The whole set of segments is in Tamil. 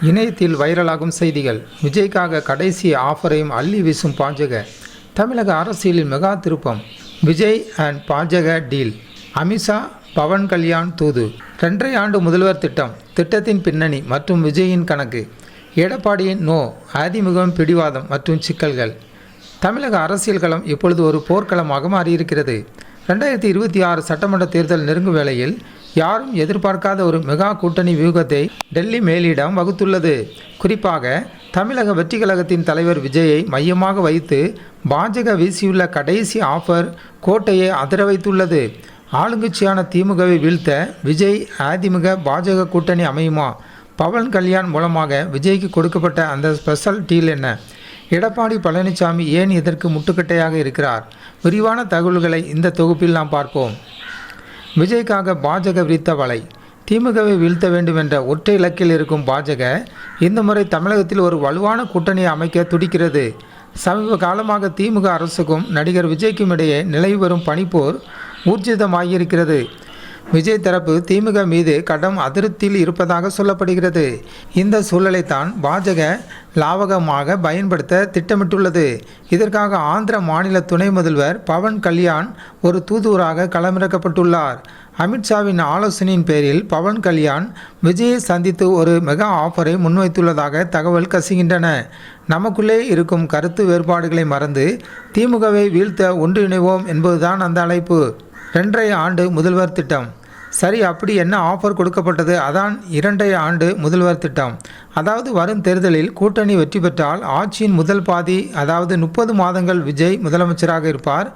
இணையத்தில் வைரலாகும் செய்திகள். விஜய்க்காக கடைசி ஆஃபரையும் அள்ளி வீசும் பாஜக. தமிழக அரசியலில் மெகா திருப்பம். விஜய் அண்ட் பாஜக டீல். அமித்ஷா பவன் கல்யாண் தூது. 2.5 ஆண்டு முதல்வர் திட்டம். திட்டத்தின் பின்னணி மற்றும் விஜயின் கணக்கு. எடப்பாடியின் நோ, அதிமுகம் பிடிவாதம் மற்றும் சிக்கல்கள். தமிழக அரசியல் களம் இப்பொழுது ஒரு போர்க்களமாக மாறியிருக்கிறது. 2026 சட்டமன்ற தேர்தல் நெருங்கும் வேளையில் யாரும் எதிர்பார்க்காத ஒரு மெகா கூட்டணி வியூகத்தை டெல்லி மேலிடம் வகுத்துள்ளது. குறிப்பாக தமிழக வெற்றி கழகத்தின் தலைவர் விஜயை மையமாக வைத்து பாஜக வீசியுள்ள கடைசி ஆஃபர் கோட்டையை அதிர வைத்துள்ளது. ஆளுங்கட்சியான திமுகவை வீழ்த்த விஜய் அதிமுக பாஜக கூட்டணி அமையுமா? பவன் கல்யாண் மூலமாக விஜய்க்கு கொடுக்கப்பட்ட அந்த ஸ்பெஷல் டீல் என்ன? எடப்பாடி பழனிசாமி ஏன் இதற்கு முட்டுக்கட்டையாக இருக்கிறார்? விரிவான தகவல்களை இந்த தொகுப்பில் நாம் பார்ப்போம். விஜய்க்காக பாஜக விரித்த வலை. திமுகவை வீழ்த்த வேண்டும் என்ற ஒற்றை இலக்கில் இருக்கும் பாஜக இந்த முறை தமிழகத்தில் ஒரு வலுவான கூட்டணியை அமைக்க துடிக்கிறது. சமீப காலமாக திமுக அரசுக்கும் நடிகர் விஜய்க்கும் இடையே நிலவி வரும் பனிப்போர் ஊர்ஜிதமாகியிருக்கிறது. விஜய் தரப்பு திமுக மீது கடும் அதிருப்தியில் இருப்பதாக சொல்லப்படுகிறது. இந்த சூழலைத்தான் பாஜக லாவகமாக பயன்படுத்த திட்டமிட்டுள்ளது. இதற்காக ஆந்திர மாநில துணை முதல்வர் பவன் கல்யாண் ஒரு தூதுவராக களமிறக்கப்பட்டுள்ளார். அமித்ஷாவின் ஆலோசனையின் பேரில் பவன் கல்யாண் விஜயை சந்தித்து ஒரு மெகா ஆஃபரை முன்வைத்துள்ளதாக தகவல் கசிகின்றன. நமக்குள்ளே இருக்கும் கருத்து வேறுபாடுகளை மறந்து திமுகவை வீழ்த்த ஒன்றிணைவோம் என்பதுதான் அந்த அழைப்பு. 2.5 ஆண்டு முதல்வர் திட்டம். சரி, அப்படி என்ன ஆஃபர் கொடுக்கப்பட்டது? அதான் 2.5 ஆண்டு முதல்வர் திட்டம். அதாவது வரும் தேர்தலில் கூட்டணி வெற்றி பெற்றால் ஆட்சியின் முதல் பாதி, அதாவது 30 மாதங்கள் விஜய் முதலமைச்சராக இருப்பார்.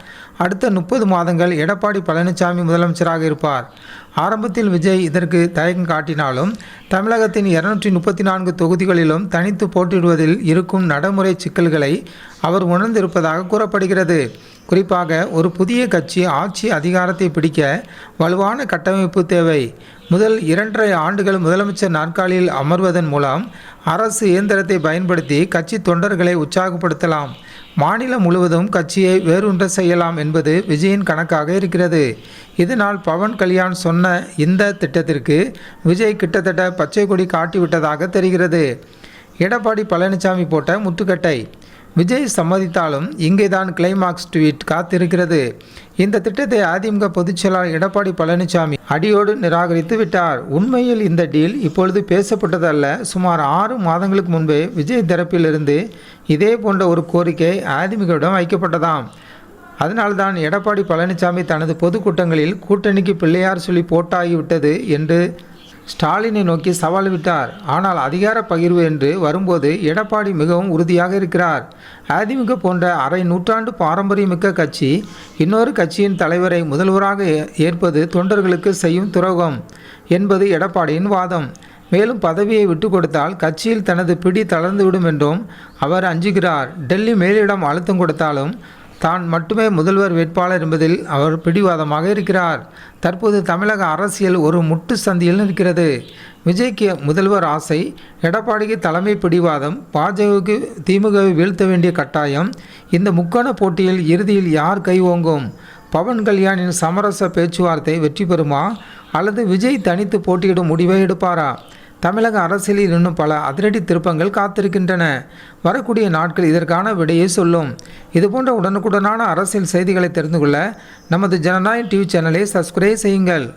அடுத்த 30 மாதங்கள் எடப்பாடி பழனிசாமி முதலமைச்சராக இருப்பார். ஆரம்பத்தில் விஜய் இதற்கு தயக்கம் காட்டினாலும் தமிழகத்தின் 234 தொகுதிகளிலும் தனித்து போட்டியிடுவதில் இருக்கும் நடைமுறை சிக்கல்களை அவர் உணர்ந்திருப்பதாக கூறப்படுகிறது. குறிப்பாக ஒரு புதிய கட்சி ஆட்சி அதிகாரத்தை பிடிக்க வலுவான கட்டமைப்பு தேவை. முதல் 2.5 ஆண்டுகள் முதலமைச்சர் நாற்காலியில் அமர்வதன் மூலம் அரசு இயந்திரத்தை பயன்படுத்தி கட்சி தொண்டர்களை உற்சாகப்படுத்தலாம். மாநிலம் முழுவதும் கட்சியை வேரூன்ற செய்யலாம் என்பது விஜயின் கணக்காக இருக்கிறது. இதனால் பவன் கல்யாண் சொன்ன இந்த திட்டத்திற்கு விஜய் கிட்டத்தட்ட பச்சை கொடி காட்டிவிட்டதாக தெரிகிறது. எடப்பாடி பழனிசாமி போட்ட முட்டுக்கட்டை. விஜய் சம்மதித்தாலும் இங்கேதான் கிளைமாக்ஸ் ட்வீட் காத்திருக்கிறது. இந்த திட்டத்தை அதிமுக பொதுச்செயலாளர் எடப்பாடி பழனிசாமி அடியோடு நிராகரித்து விட்டார். உண்மையில் இந்த டீல் இப்பொழுது பேசப்பட்டதல்ல. சுமார் 6 மாதங்களுக்கு முன்பே விஜய் தரப்பிலிருந்து இதே போன்ற ஒரு கோரிக்கை அதிமுகவிடம் வைக்கப்பட்டதாம். அதனால்தான் எடப்பாடி பழனிசாமி தனது பொதுக்கூட்டங்களில் கூட்டணிக்கு பிள்ளையார் சொல்லி போட்டாகிவிட்டது என்று ஸ்டாலினை நோக்கி சவால் விட்டார். ஆனால் அதிகார பகிர்வு என்று வரும்போது எடப்பாடி மிகவும் உறுதியாக இருக்கிறார். அதிமுக போன்ற அரை நூற்றாண்டு பாரம்பரியமிக்க கட்சி இன்னொரு கட்சியின் தலைவரை முதல்வராக ஏற்பது தொண்டர்களுக்கு செய்யும் துரோகம் என்பது எடப்பாடியின் வாதம். மேலும் பதவியை விட்டு கொடுத்தால் கட்சியில் தனது பிடி தளர்ந்துவிடும் என்றும் அவர் அஞ்சுகிறார். டெல்லி மேலிடம் அழுத்தம் கொடுத்தாலும் தான் மட்டுமே முதல்வர் வேட்பாளர் என்பதில் அவர் பிடிவாதமாக இருக்கிறார். தற்போது தமிழக அரசியல் ஒரு முட்டு சந்தியில் இருக்கிறது. விஜய்க்கு முதல்வர் ஆசை, எடப்பாடிக்கு தலைமை பிடிவாதம், பாஜகவுக்கு திமுகவை வீழ்த்த வேண்டிய கட்டாயம். இந்த முக்கோண போட்டியில் இறுதியில் யார் கை ஓங்கும்? பவன் கல்யாணின் சமரச பேச்சுவார்த்தை வெற்றி பெறுமா அல்லது விஜய் தனித்து போட்டியிடும் முடிவை எடுப்பாரா? தமிழக அரசியலில் இன்னும் பல அதிரடி திருப்பங்கள் காத்திருக்கின்றன. வரக்கூடிய நாட்கள் இதற்கான விடையை சொல்லும். இதுபோன்ற உடனுக்குடனான அரசியல் செய்திகளை தெரிந்து கொள்ள நமது ஜனநாயகம் டிவி சேனலை சப்ஸ்கிரைப் செய்யுங்கள்.